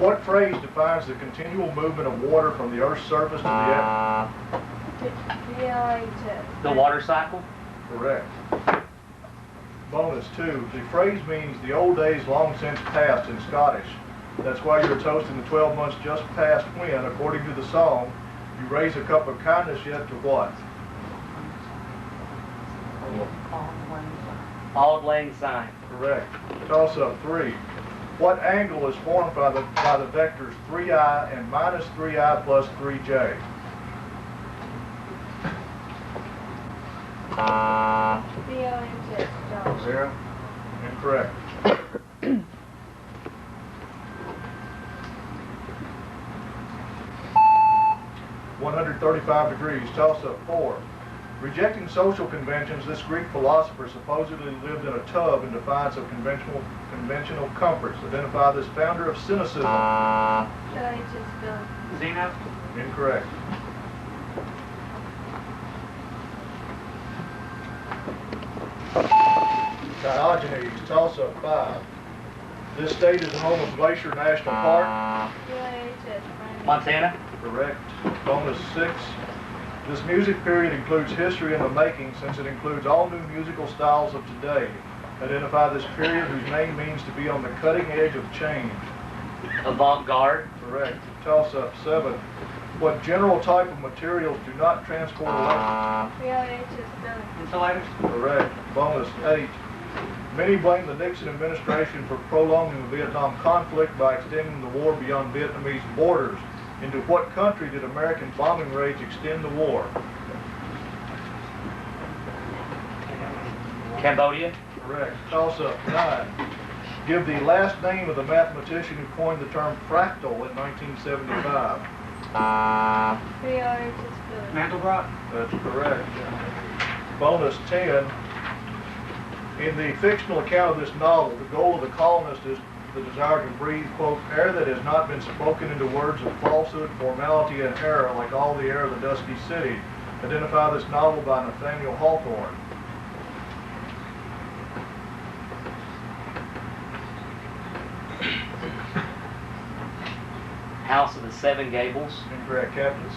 What phrase defines the continual movement of water from the Earth's surface to the atmosphere? The water cycle? Correct. Bonus 2. The phrase means the old days long since past in Scottish. That's why you're toasting the 12 months just past when, according to the song, you raise a cup of kindness yet to what? Auld Lang Syne. Correct. Toss-up 3. What angle is formed by the vectors 3i and minus 3i plus 3j? Zero. Incorrect. 135 degrees. Toss-up 4. Rejecting social conventions, this Greek philosopher supposedly lived in a tub in defiance of conventional comforts. Identify this founder of cynicism. Zeno? Incorrect. Diogenes. Toss-up 5. This state is the home of Glacier National Park. Montana? Correct. Bonus 6. This music period includes history in the making, since it includes all new musical styles of today. Identify this period whose name means to be on the cutting edge of change. Avant-garde? Correct. Toss-up 7. What general type of materials do not transport electrons? Insulators? Correct. Bonus 8. Many blame the Nixon administration for prolonging the Vietnam conflict by extending the war beyond Vietnamese borders. Into what country did American bombing raids extend the war? Cambodia? Correct. Toss-up 9. Give the last name of the mathematician who coined the term fractal in 1975. Mandelbrot? That's correct. Bonus 10. In the fictional account of this novel, the goal of the colonist is the desire to breathe, quote, air that has not been spoken into words of falsehood, formality, and error, like all the air of the dusky city. Identify this novel by Nathaniel Hawthorne. House of the Seven Gables? Incorrect, Captain.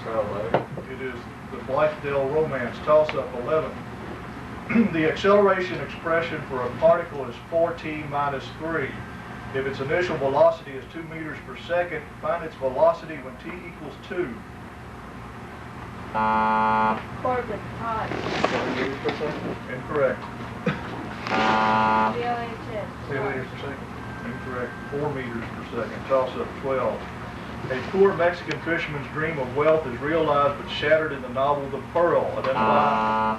It is the Blythedale Romance. Toss-up 11. The acceleration expression for a particle is 4t minus 3. If its initial velocity is 2 meters per second, find its velocity when t equals 2. Corbin High. 7 meters per second. Incorrect. 2 meters per second. Incorrect. 4 meters per second. Toss-up 12. A poor Mexican fisherman's dream of wealth is realized but shattered in the novel The Pearl. Identify.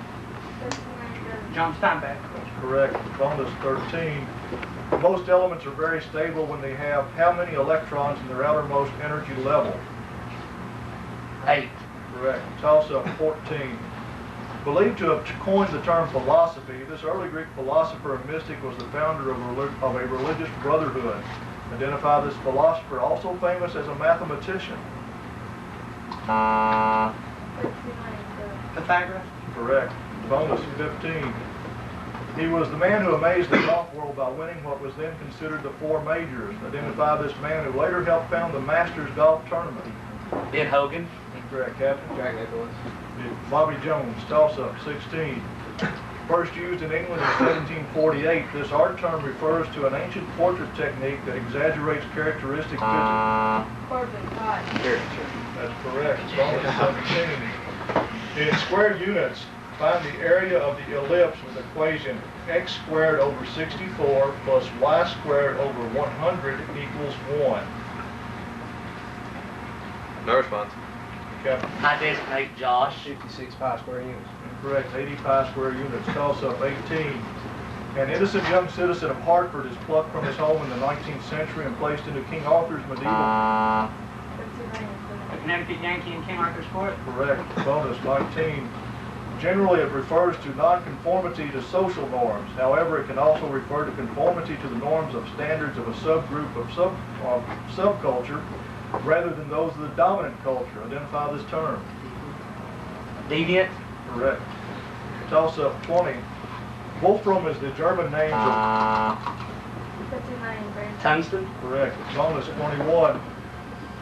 John Steinbeck. That's correct. Bonus 13. Most elements are very stable when they have how many electrons in their outermost energy level? 8. Correct. Toss-up 14. Believed to have coined the term philosophy, this early Greek philosopher and mystic was the founder of a religious brotherhood. Identify this philosopher, also famous as a mathematician. Pythagoras? Correct. Bonus 15. He was the man who amazed the golf world by winning what was then considered the 4 majors. Identify this man who later helped found the Masters Golf Tournament. Ben Hogan? Incorrect, Captain. Jack Nicklaus. Bobby Jones. Toss-up 16. First used in England in 1748, this art term refers to an ancient portrait technique that exaggerates characteristic features. Corbin High. That's correct. Bonus 17. In square units, find the area of the ellipse with the equation x squared over 64 plus y squared over 100 equals 1. No response. Captain. I designate Josh. 56 pi square units. Incorrect. 80 pi square units. Toss-up 18. An innocent young citizen of Hartford is plucked from his home in the 19th century and placed into King Arthur's medieval. A Connecticut Yankee in King Arthur's Court? Correct. Bonus 19. Generally, it refers to nonconformity to social norms. However, it can also refer to conformity to the norms of standards of a subgroup of subculture rather than those of the dominant culture. Identify this term. Deviant? Correct. Toss-up 20. Wolfram is the German name for... Tungsten? Correct. Bonus 21.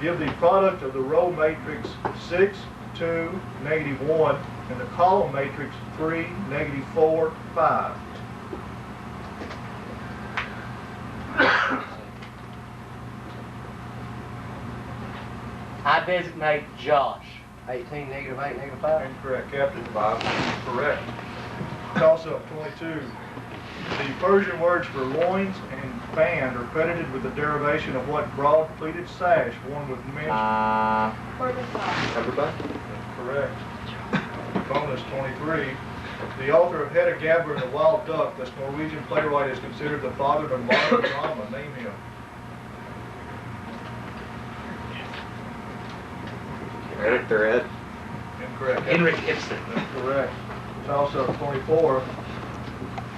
Give the product of the row matrix 6, 2, -1, and the column matrix 3, -4, 5. I designate Josh. 18, -8, -5. Incorrect, Captain. 5. Correct. Toss-up 22. The Persian words for loins and band are credited with the derivation of what broad pleated sash worn with men's. Corbin High. Everybody? Correct. Bonus 23. The author of Hedda Gabler and the Wild Duck, this Norwegian playwright, is considered the father of modern drama. Name him. Eric the Red. Incorrect. Henrik Ibsen. That's correct. Toss-up 24.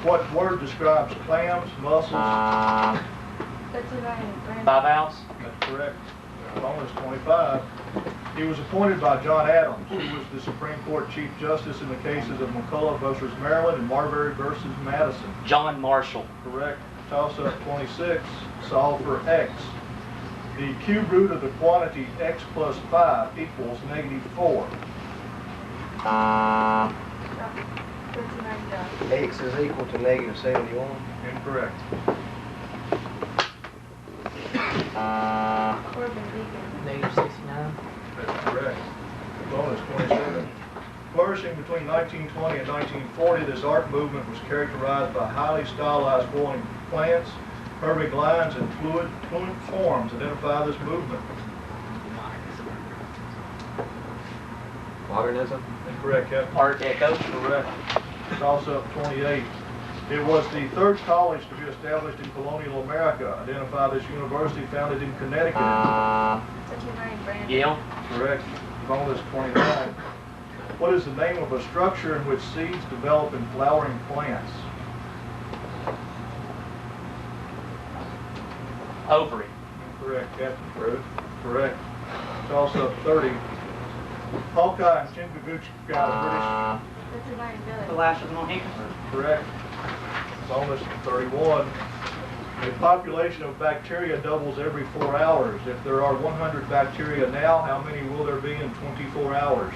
What word describes clams, mussels? Betsy Layne High Bivalves. That's correct. Bonus 25. He was appointed by John Adams, who was the Supreme Court Chief Justice in the cases of McCullough versus Maryland and Marbury versus Madison. John Marshall. Correct. Toss-up 26. Solve for x. The cube root of the quantity x plus 5 equals -4. Betsy Layne High. X is equal to -71. Incorrect. Corbin Deacon. -69. That's correct. Bonus 27. Flourishing between 1920 and 1940, this art movement was characterized by highly stylized flowing plants, perfect lines, and fluent forms identify this movement. Modernism. Incorrect, Captain. Art Deco. Correct. Toss-up 28. It was the third college to be established in colonial America. Identify this university founded in Connecticut. Betsy Layne Brandon. Yale. Correct. Bonus 29. What is the name of a structure in which seeds develop in flowering plants? Ovary. Correct, Captain. Correct. Toss-up 30. Hawkeye and Chingachgook got Betsy Layne The Village. last of the Mohicans. Correct. Bonus 31. A population of bacteria doubles every 4 hours. If there are 100 bacteria now, how many will there be in 24 hours?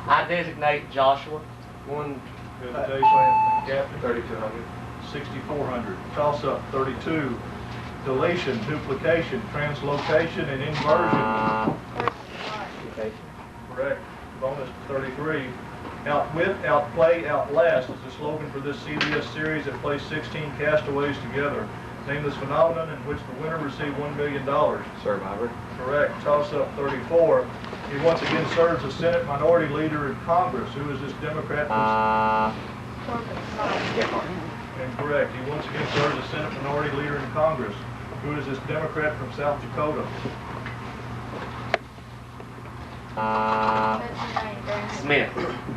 I designate Joshua. One. Hesitation, Captain. 3,200. 6,400. Toss-up 32. Deletion, duplication, translocation, and inversion. Corbin High. Correct. Bonus 33. Outwit, outplay, outlast is the slogan for this CBS series that plays 16 castaways together. Name this phenomenon in which the winner received $1 million. Survivor. Correct. Toss-up 34. He once again serves as Senate Minority Leader in Congress. Who is this Democrat from? Corbin High. Incorrect. He once again serves as Senate Minority Leader in Congress. Who is this Democrat from South Dakota? Betsy Layne Brandon. Smith.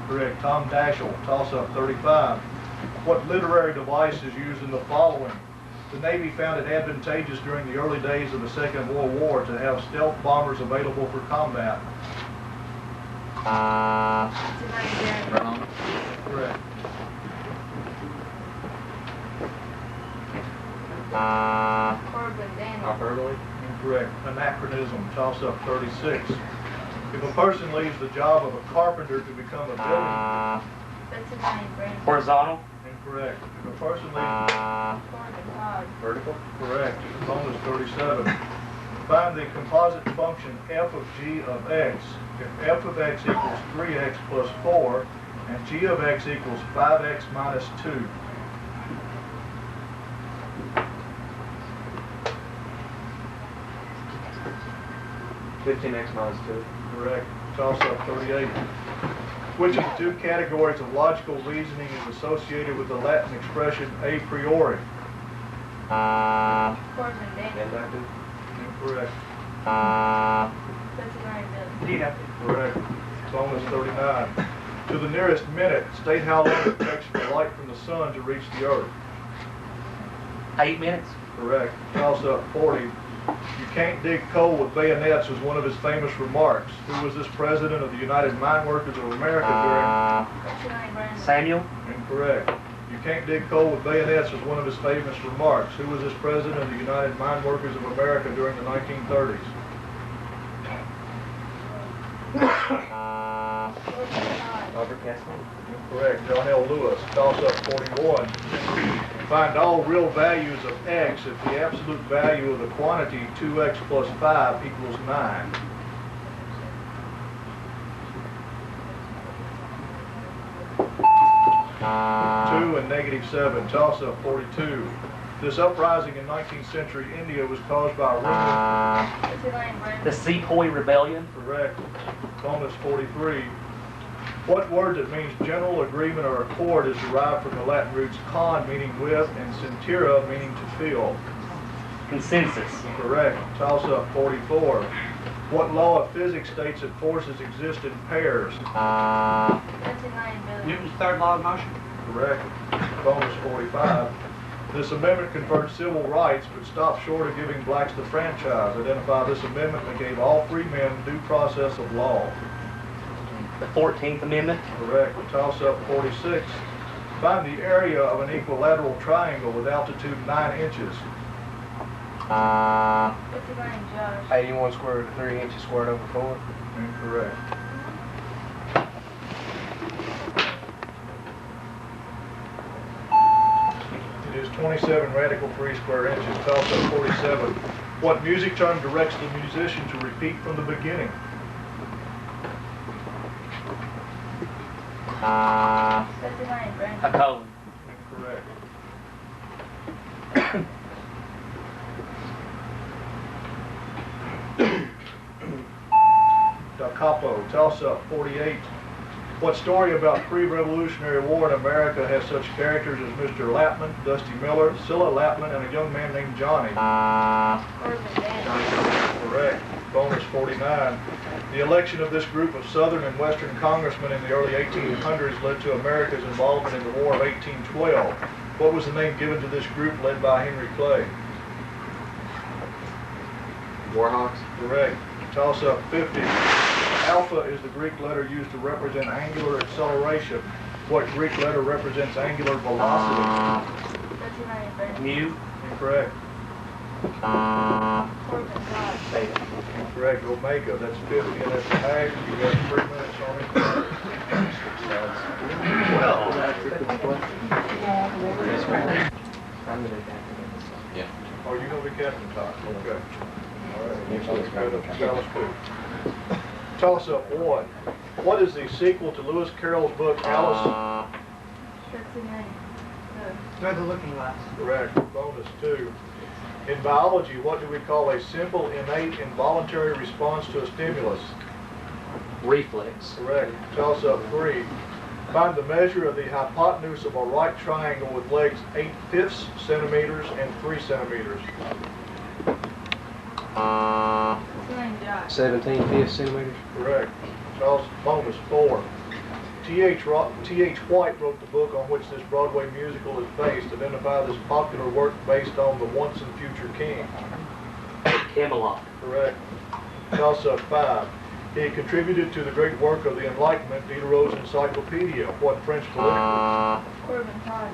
Correct. Tom Daschle. Toss-up 35. What literary device is used in the following? The Navy found it advantageous during the early days of the Second World War to have stealth bombers available for combat. Betsy Layne Brandon. Correct. Corbin Daniel. Hyperbole. Incorrect. Anachronism. Toss-up 36. If a person leaves the job of a carpenter to become a builder. Betsy Layne Brandon. Horizontal. Incorrect. If a person leaves. Corbin High. Vertical. Correct. Bonus 37. Find the composite function f of g of x. If f of x equals 3x plus 4 and g of x equals 5x minus 2. $15x minus 2. Correct. Toss-up 38. Which of the two categories of logical reasoning is associated with the Latin expression a priori? Corbin Daniel. Inductive. Incorrect. Betsy Layne Village. Deductive. Correct. Bonus 39. To the nearest minute, state how long it takes for light from the sun to reach the earth. 8 minutes. Correct. Toss-up 40. You can't dig coal with bayonets was one of his famous remarks. Who was this president of the United Mine Workers of America Betsy Layne Brandon. Samuel. during? Incorrect. You can't dig coal with bayonets was one of his famous remarks. Who was this president of the United Mine Workers of America during the 1930s? Robert Castle. Incorrect. John L. Lewis. Toss up 41. Find all real values of x if the absolute value of the quantity 2x plus 5 equals 9. 2 and -7. Toss up 42. This uprising in 19th century India was caused by a rumor. Betsy Layne The Sepoy Rebellion. Correct. Bonus 43. What word that means general agreement or accord is derived from the Latin roots con, meaning with, and sentire, meaning to feel? Consensus. Correct. Toss up 44. What law of physics states that forces exist in pairs? Betsy Layne Billy. Newton's third law of motion. Correct. Bonus 45. This amendment conferred civil rights, but stopped short of giving blacks the franchise. Identify this amendment that gave all free men due process of law. The 14th Amendment. Correct. Toss up 46. Find the area of an equilateral triangle with altitude 9 inches. Betsy Layne Josh. 81 squared root of 3 inches squared over 4. Incorrect. It is 27 radical 3 square inches. Toss up 47. What music term directs the musician to repeat from the beginning? Betsy Layne A Brandon. colon. Incorrect. Da capo. Toss up 48. What story about pre-Revolutionary War in America has such characters as Mr. Lapman, Dusty Miller, Cilla Lapman, and a young man named Johnny? Corbin Daniel. Correct. Bonus 49. The election of this group of Southern and Western congressmen in the early 1800s led to America's involvement in the War of 1812. What was the name given to this group led by Henry Clay? Warhawks. Correct. Toss up 50. Alpha is the Greek letter used to represent angular acceleration. What Greek letter represents angular velocity? Betsy Layne Brandon. Mu. Incorrect. Corbin Todd. Beta. Incorrect. Omega. That's 50 and that's a half. You got 3 minutes on it. Yeah. Oh, you're going to be Captain Todd. Okay. All right. Sounds good. Toss up 1. What is the sequel to Lewis Carroll's book Alice? Betsy Layne. Through the looking glass. Correct. Bonus 2. In biology, what do we call a simple, innate, involuntary response to a stimulus? Reflex. Correct. Toss up 3. Find the measure of the hypotenuse of a right triangle with legs 8/5 centimeters and 3 centimeters. Betsy Layne Josh. 17 centimeters. Correct. Bonus 4. T.H. White wrote the book on which this Broadway musical is based. Identify this popular work based on the once and future king. Camelot. Correct. Toss up 5. He contributed to the great work of the Enlightenment, Diderot's Encyclopedia. What French political? Corbin Todd.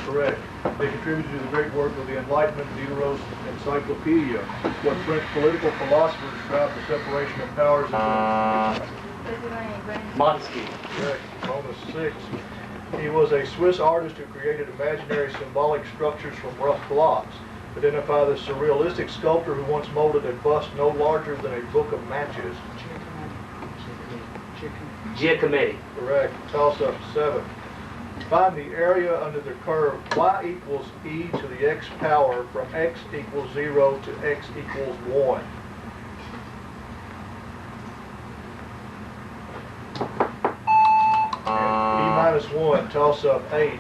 Correct. They contributed to the great work of the Enlightenment, Diderot's Encyclopedia. What French political philosopher described the separation of powers as Betsy Layne Brandon. Montesquieu. correct. Bonus 6. He was a Swiss artist who created imaginary symbolic structures from rough blocks. Identify the surrealistic sculptor who once molded a bust no larger than a book of matches. Giacometti. Correct. Toss up 7. Find the area under the curve y equals e to the x power from x equals 0 to x equals 1. And e minus 1, toss up 8.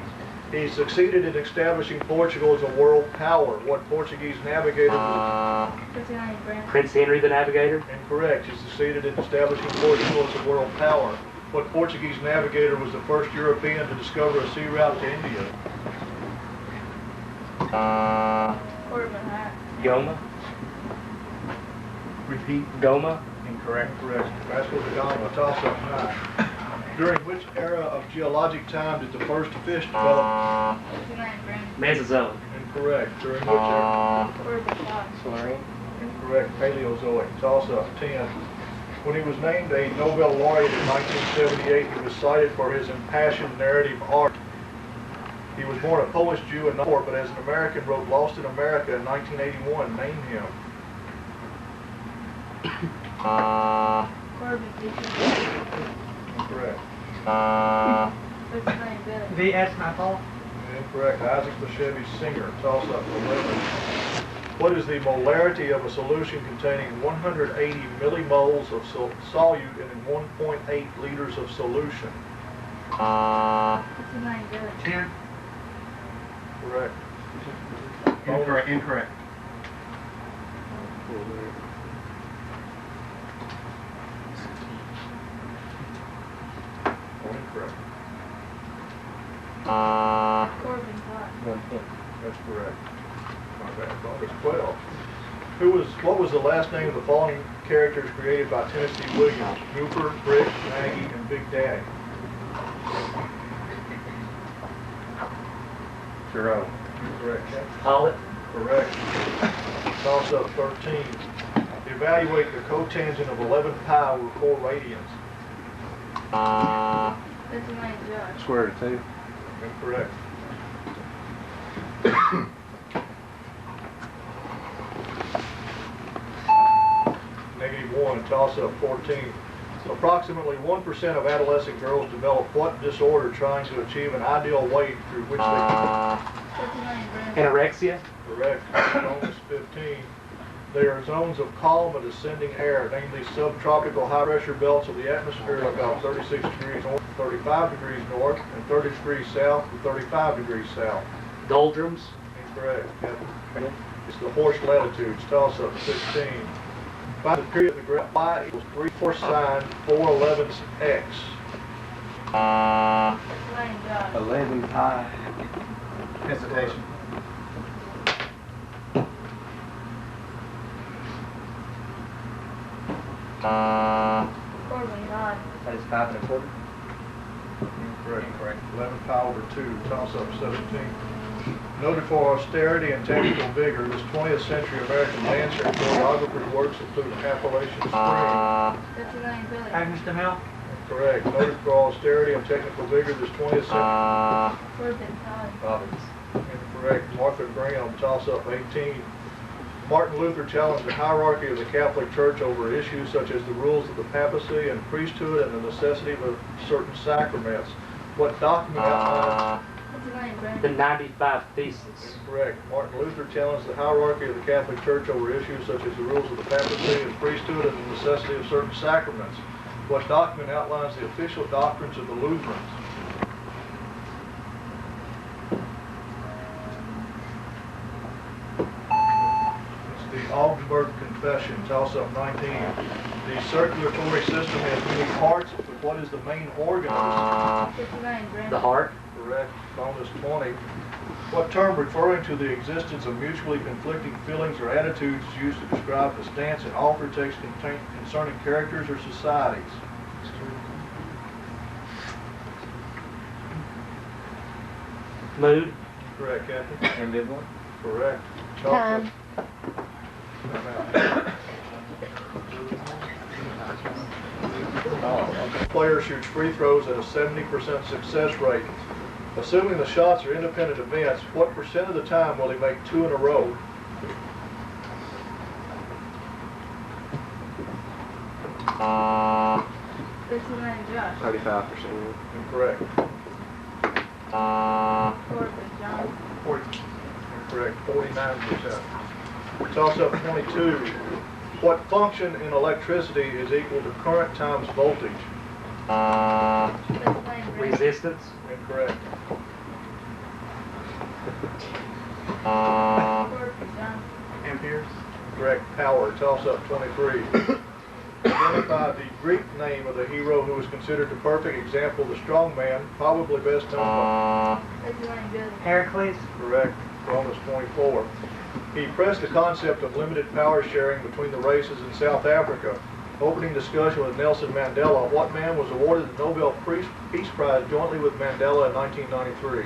He succeeded in establishing Portugal as a world power. What Portuguese navigator was Betsy Layne Brandon. Prince Henry the Navigator. incorrect? He succeeded in establishing Portugal as a world power. What Portuguese navigator was the first European to discover a sea route to India? Corbin High. Goma. Repeat. Goma. Incorrect. Vasco da Gama. Toss up 9. During which era of geologic time did the first fish develop? Betsy Layne Grant. Mesozoic. Incorrect. During which era? Corbin High. Slurry. Incorrect. Paleozoic. Toss up 10. When he was named a Nobel laureate in 1978, he was cited for his impassioned narrative art. He was born a Polish Jew and not, but as an American wrote Lost in America in 1981. Name him. Corbin High. Incorrect. Betsy Layne Billy. V.S. Mathol. Incorrect. Isaac Bashevis Singer. Toss up 11. What is the molarity of a solution containing 180 millimoles of solute in 1.8 liters of solution? Betsy Layne Billy. 10. Correct. Incorrect. Incorrect. Corbin High. 1 point. That's correct. Okay, bonus 12. What was the last name of the following characters created by Tennessee Williams? Cooper, Brick, Maggie, and Big Daddy. Jerome. Correct. Pollitt. Correct. Toss up 13. Evaluate the cotangent of 11 pi over 4 radians. Betsy Layne Josh. Square root of 2. Incorrect. -1. Toss up 14. Approximately 1% of adolescent girls develop what disorder trying to achieve an ideal weight through which they can... Betsy Layne Grant. Anorexia. Correct. Bonus 15. They are zones of calm and ascending air, namely subtropical high-pressure belts of the atmosphere about 36 degrees north, 35 degrees north, and 30 degrees south to 35 degrees south. Doldrums. Incorrect. It's the horse latitudes. Toss up 16. Find the period of the graph y equals 3/4 sine 4/11 x. Betsy Layne Josh. 11 pi. Hesitation. Corbin High. That is 5 1/4. Incorrect. 11 pi over 2. Toss up 17. Noted for austerity and technical vigor, this 20th century American dancer and choreographer's works include Appalachian Spring. Betsy Layne Billy. Agnes DeMille. Correct. Noted for austerity and technical vigor, this 20th century. Corbin High. Robbins. Incorrect. Martha Graham. Toss up 18. Martin Luther challenged the hierarchy of the Catholic Church over issues such as the rules of the papacy and priesthood and the necessity of certain sacraments. What document outlines... Betsy Layne Grant. The 95 Theses. Correct. Martin Luther challenged the hierarchy of the Catholic Church over issues such as the rules of the papacy and priesthood and the necessity of certain sacraments. What document outlines the official doctrines of the Lutherans? It's the Augsburg Confession. Toss up 19. The circulatory system has many parts, but what is the main organ of the Betsy Layne Grant. The heart. Correct. Bonus 20. What term referring to the existence of mutually conflicting feelings or attitudes is used to describe the stance in author text concerning characters or societies? Mood. Correct, Kathy. Ambivalent. Correct. Time. A player shoots free throws at a 70% success rate. Assuming the shots are independent events, what percent of the time will he make 2 in a row? Betsy Layne Josh. 35%. Incorrect. Corbin John. Incorrect. 49%. Toss up 22. What function in electricity is equal to current times voltage? Betsy Layne Grant. Resistance. Incorrect. Corbin John. Amperes. Correct. Power. Toss up 23. Identify the Greek name of the hero who is considered the perfect example of the strong man, probably best known by... Betsy Layne Billy. Heracles. Correct. Bonus 24. He pressed the concept of limited power sharing between the races in South Africa. Opening discussion with Nelson Mandela. What man was awarded the Nobel Peace Prize jointly with Mandela in 1993?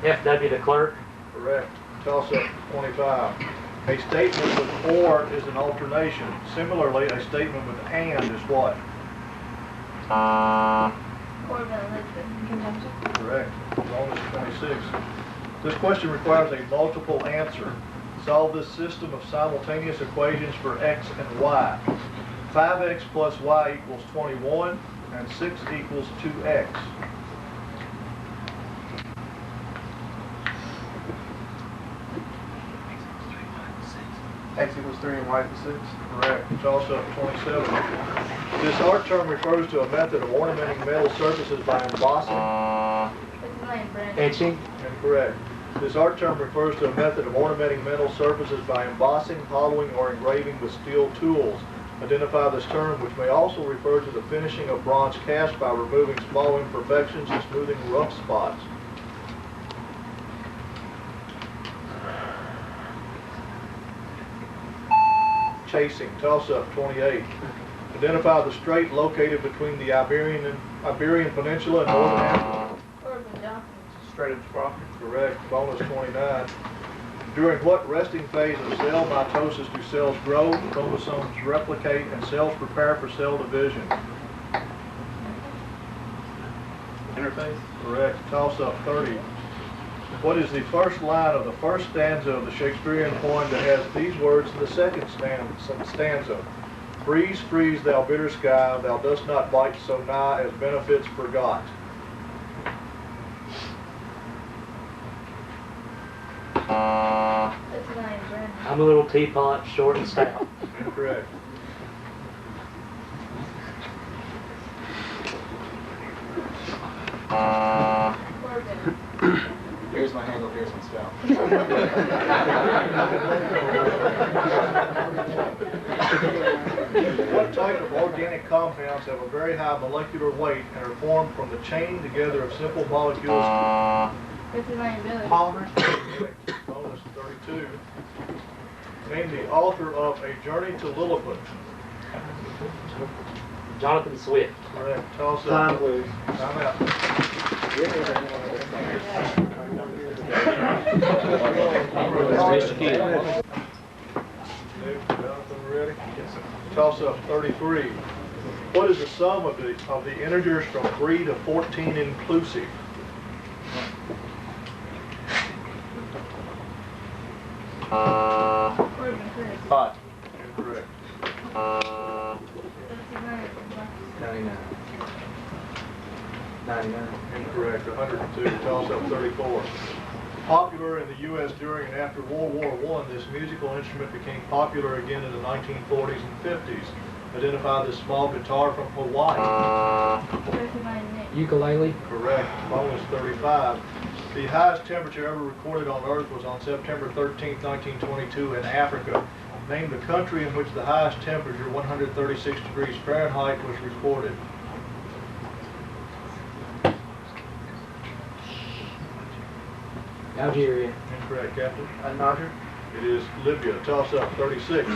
F.W. de Klerk. Correct. Toss-up 25. A statement with or is an alternation. Similarly, a statement with and is what? Corbin Elizabeth. Conjunction. Correct. Bonus 26. This question requires a multiple answer. Solve this system of simultaneous equations for x and y. 5x plus y equals 21, and 6 equals 2x. X equals 3 and Y equals 6. Correct. It's also 27. This art term refers to a method of ornamenting metal surfaces by embossing. Betsy Layne High Etching. Incorrect. This art term refers to a method of ornamenting metal surfaces by embossing, hollowing, or engraving with steel tools. Identify this term, which may also refer to the finishing of bronze cast by removing small imperfections and smoothing rough spots. Chasing. Toss-up 28. Identify the strait located between the Iberian Peninsula and northern Africa. Corbin Johnson. Straight into profit. Correct. Bonus 29. During what resting phase of cell mitosis do cells grow, chromosomes replicate, and cells prepare for cell division? Interface. Correct. Toss-up 30. What is the first line of the first stanza of the Shakespearean poem that has these words in the second stanza? Freeze, freeze, thou bitter sky, thou dost not bite so nigh as benefits forgot. Betsy Layne High I'm a little teapot, short and stout. Incorrect. Corbin. Here's my handle, here's my spout. What type of organic compounds have a very high molecular weight and are formed from the chain together of simple molecules? Betsy Layne Billy. Polymers. Bonus 32. Name the author of A Journey to Lilliput. Jonathan Swift. Correct. Toss Time up. blues. Time out. Jonathan, ready? Toss up 33. What is the sum of the integers from 3 to 14 inclusive? Corbin Chris. 5. Incorrect. Betsy Layne. 99. 99. Incorrect. 102. Toss up 34. Popular in the U.S. during and after World War I, this musical instrument became popular again in the 1940s and 50s. Identify this small guitar from Hawaii. Betsy Layne Nick. Ukulele. Correct. Bonus 35. The highest temperature ever recorded on Earth was on September 13, 1922 in Africa. Name the country in which the highest temperature, 136 degrees Fahrenheit, was recorded. Algeria. Incorrect, Captain. Niger. It is Libya. Toss up 36.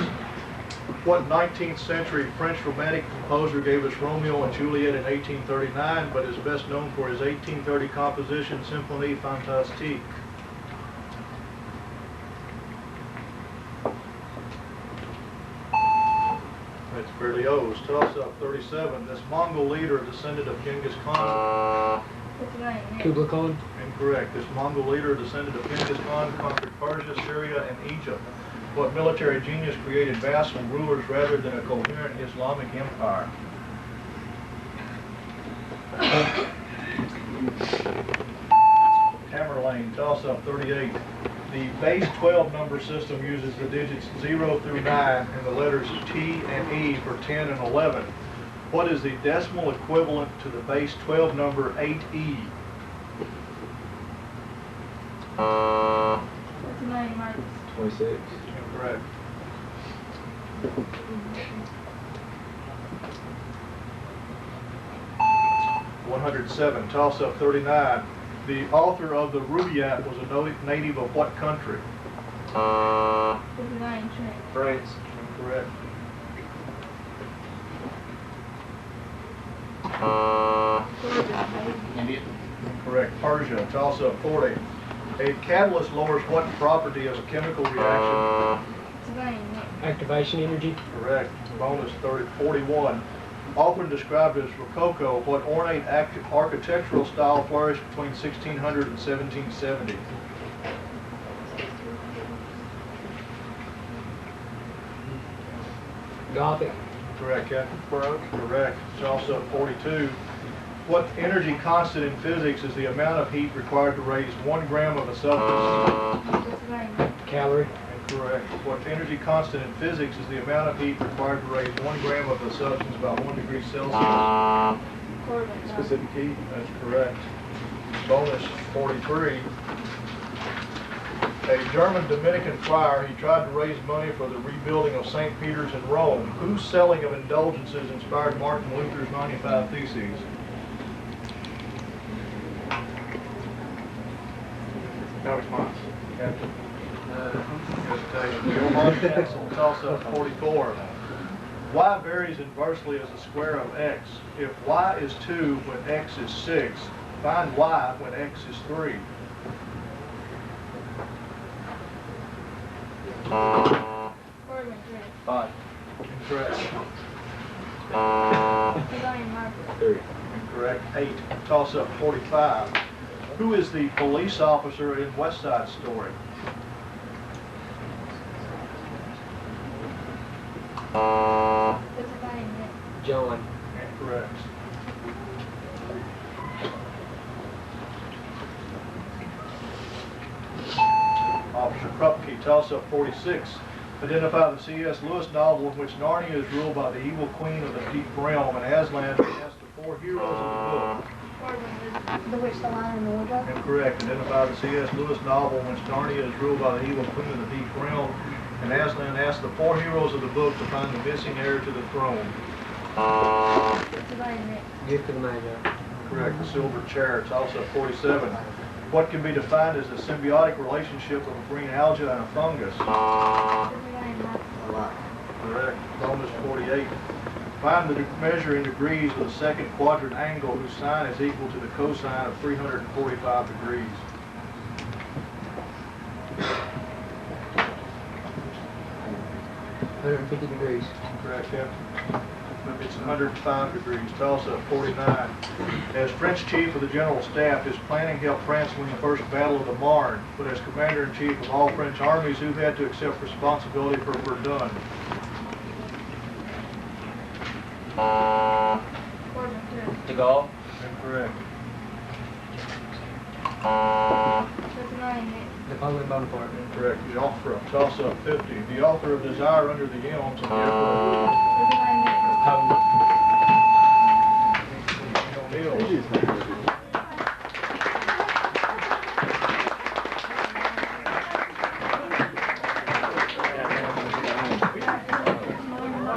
What 19th century French romantic composer gave us Romeo and Juliet in 1839, but is best known for his 1830 composition Symphonie Fantastique? That's Berlioz. Toss up 37. This Mongol leader, a descendant of Genghis Khan. Betsy Layne Nick. Kublai Khan. Incorrect. This Mongol leader, descendant of Genghis Khan, conquered Persia, Syria, and Egypt. What military genius created vassal rulers rather than a coherent Islamic empire? Tamerlane. Toss up 38. The base 12 number system uses the digits 0 through 9 and the letters T and E for 10 and 11. What is the decimal equivalent to the base 12 number 8E? Betsy Layne Marcus. 26. Incorrect. (107). Toss up 39. The author of the Rubaiyat was a native of what country? Betsy Layne Trent. France. Incorrect. Corbin, India. Correct. Persia, toss up 40. A catalyst lowers what property of a chemical reaction? Betsy Layne, Nick. Activation energy. Correct. Bonus 30, 41. Often described as Rococo, what ornate architectural style flourished between 1600 and 1770? Gothic. Correct, Captain. Baroque. Correct. Toss up 42. What energy constant in physics is the amount of heat required to raise 1 gram of a substance? Betsy Layne, Nick. Calorie. Incorrect. What energy constant in physics is the amount of heat required to raise 1 gram of a substance by 1 degree Celsius? Corbin, Specific heat. That's correct. Bonus 43. A German Dominican friar, he tried to raise money for the rebuilding of St. Peter's in Rome. Whose selling of indulgences inspired Martin Luther's 95 Theses? No response. Captain. Hesitation. Johann Cancel, toss up 44. Y varies inversely as the square of x. If y is 2 when x is 6, find y when x is 3. Corbin, 3. 5. Incorrect. Betsy Layne, Margaret. Incorrect. 8. Toss up 45. Who is the police officer in West Side Story? Betsy Layne, Nick. John. Incorrect. Officer Krupke, toss up 46. Identify the C.S. Lewis novel in which Narnia is ruled by the evil queen of the deep realm and Aslan has the 4 heroes of the book. Corbin, The Witch, the Lion, and the Wardrobe. Incorrect. Identify the C.S. Lewis novel in which Narnia is ruled by the evil queen of the deep realm and Aslan asks the 4 heroes of the book to find the missing heir to the throne. Betsy Layne, Nick. Gift of the Magi. Correct. The silver chair, toss up 47. What can be defined as the symbiotic relationship of a green alga and a fungus? Betsy Layne, Margaret. Correct. Bonus 48. Find the measure in degrees of the second quadrant angle whose sine is equal to the cosine of 345 degrees. $150. Correct, Captain. It's 105 degrees. Toss up 49. As French Chief of the General Staff, his planning helped France win the first Battle of the Marne, but as Commander-in-Chief of all French armies, who had to accept responsibility for Verdun? Corbin, 2. De Gaulle. Incorrect. Betsy Layne, Nick. Napoleon Bonaparte. Incorrect. Joffre. Toss up 50. The author of Desire Under the Elms and the Emperor. Betsy Layne, Nick. Poe. O'Neill.